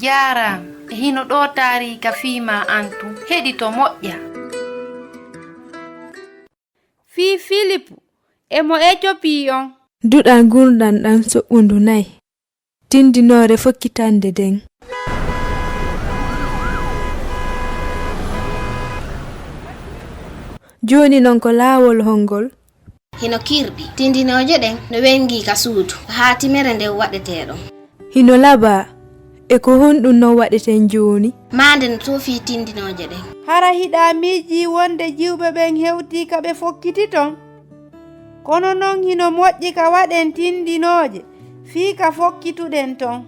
Jaram hino ɗo taarika fiima antu heɗito moƴƴa. Fii Filipu emo Ethiopie on. Duɗal gurdan ɗan so'undu nayi. Tindinoore fokkitande den. Joni non ko laawol hongol. Hino kirɓi tindinoje ɗen no wengi ka suudu haa timere nde waɗeteɗon. Hino laba e ko honɗum non waɗeten joni. Maande no tofi tindinoje ɗen. Hara hiɗa miiji wonde jiwɓe ɓen hewti ka ɓe fokkiti ton. Kono non hino moƴƴi ka waɗen tindinoje fii ka fokkituɗen ton.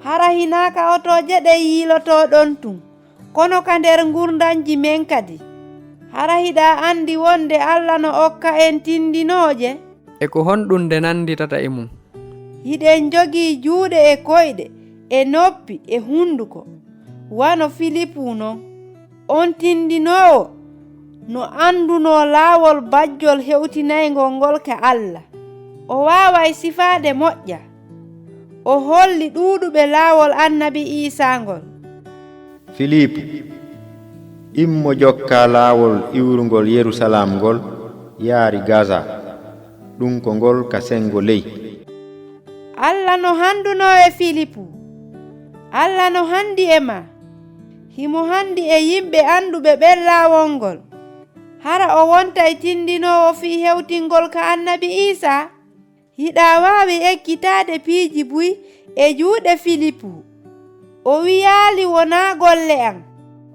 Hara hinaka otoje ɗe yiilotoɗon tun kono ka nder gurdanji men kadi. Hara hiɗa andi wonde Allah no okka en tindinoje. E ko honɗum nde nanditata e mum. Hiɗen jogii juuɗe e koyɗe e noppi e hunduko wano Filipu non. On tindinowo no anduno laawol bajjol hewtinaygol ngol ka Allah. O waaway sifaade moƴƴa. O holli ɗuuɗuɓe laawol annabi Iisa ngol. Filipu immo jokka laawol iwrugol Yerusalam ngol yaari Gaza ɗum ko ngol ka sengo ley. Allah no handuno e Filipu. Allah no handi e ma. Himo handi e yimɓe anduɓe ɓen laawol ngol. Hara o wontay tindinowo fii hewtingol ka annabi Iisa. Hiɗa waawi ekkitaade piiji buy e juuɗe Filipu. O wiyaali wonaa golle am.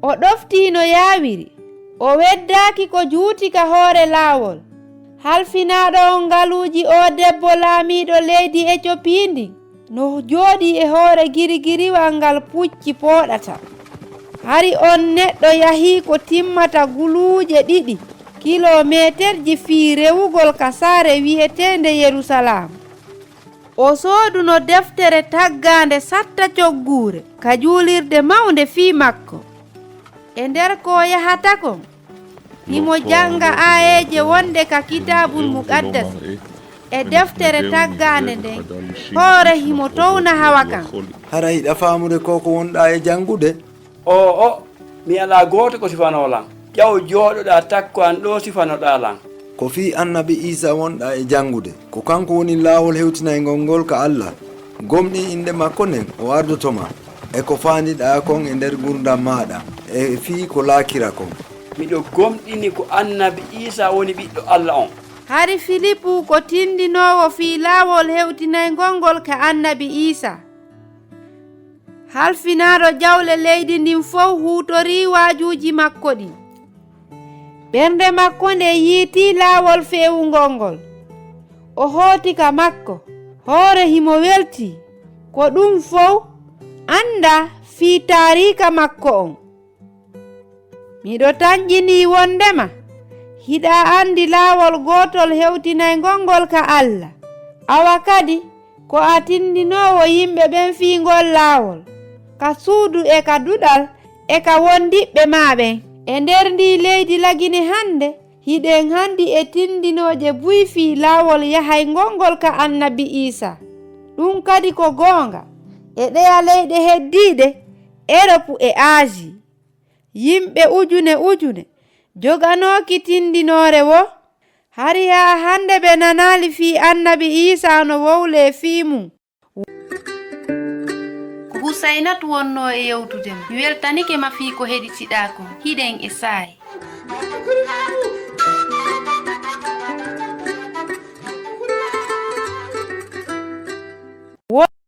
O ɗoftii no yaawiri. O weddaaki ko juuti ka hoore laawol. Halfinaaɗo on ngaluuji o debbo laamiiɗo leydi Ethiopie ndin no jooɗii e hoore girigiriwal ngal pucci pooɗata. Hari on neɗɗo yahii ko timmata guluuje 2 kilometerji fii rewugol ka saare wi'eteende Yerusalam. O sooduno deftere taggaande satta cogguure ka juulirde mawnde fii makko. E nder ko yahata kon himo janga ayeje wonde ka kitabul muqaddas e deftere taggaande nden hoore himo towna hawa kan. Hara hiɗa faamude ko wonɗa e jangude. Mi ala gooto ko sifanolan ƴaw jooɗoɗa takko an ɗo sifanoɗa lan. Ko fii annabi Iisa wonɗa e jangude ko kanko woni laawol hewtinaygol ngol ka Allah. Gomɗi inde makko nden o ardotoma e ko faandiɗa kon e nder gurdam maɗa e fii ko laakira kon. Miɗo gomɗini ko annabi Iisa woni ɓiɗɗo Allah on. Hari Filipu ko tindinowo fii laawol hewtinaygol ngol ka annabi Iisa. Halfinaaɗo jawle leydi ndin fof huutorii waajuuji makko ɗin. Ɓernde makko nde yiitii laawol feewungol ngol. O hooti ka makko. Hoore himo weltii. Ko ɗum fof anda fii taariika makko on. Miɗo taƴƴinii wondema hiɗa andi laawol gootol hewtinaygol ngol ka Allah. Awa kadi ko a tindinowo yimɓe ɓen fii ngol laawol. Ka suudu e ka duɗal e ka wondiɓɓe maɓen. E nder ndi leydi lagine hande hiɗen handi e tindinoje buy fii laawol yahaygol ngol ka annabi Iisa. Ɗum kadi ko goonga e ɗeya leyɗe heddiiɗe Europe e Asie. Yimɓe ujune joganooki tindinoore wo. Hari haa hande ɓe nanaali fii annabi Iisa no wowle fii mum. Husainatu wonno e yewtude mi weltanike ma fii ko heɗitiɗa kon hiɗen e saayi.